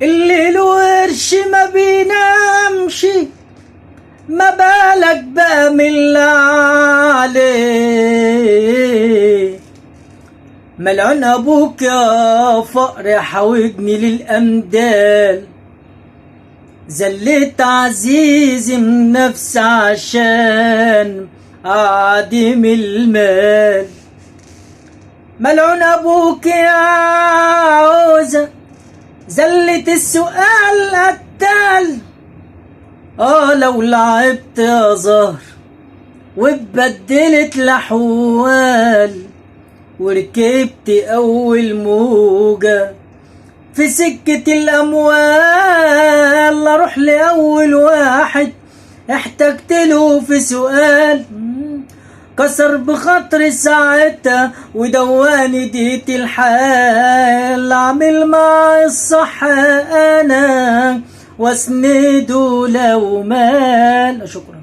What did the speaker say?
اللي له قرش ما بينامش، ما بالك بقى من اللي عليه. ملعون ابوك يا فقر حاوجني للامدال، زلت عزيزي من نفسي عشان عديم المال. ملعون ابوك يا عوزة، زلت السؤال قتال. لو لعبت يا زهر واتبدلت لحوال، وركبت اول موجة في سكة الاموال، اروح لاول واحد احتجت له في سؤال، كسر بخاطري ساعتها ودواني ديت الحال. اعمل معي الصح انا واسنده لو مال. شكرا.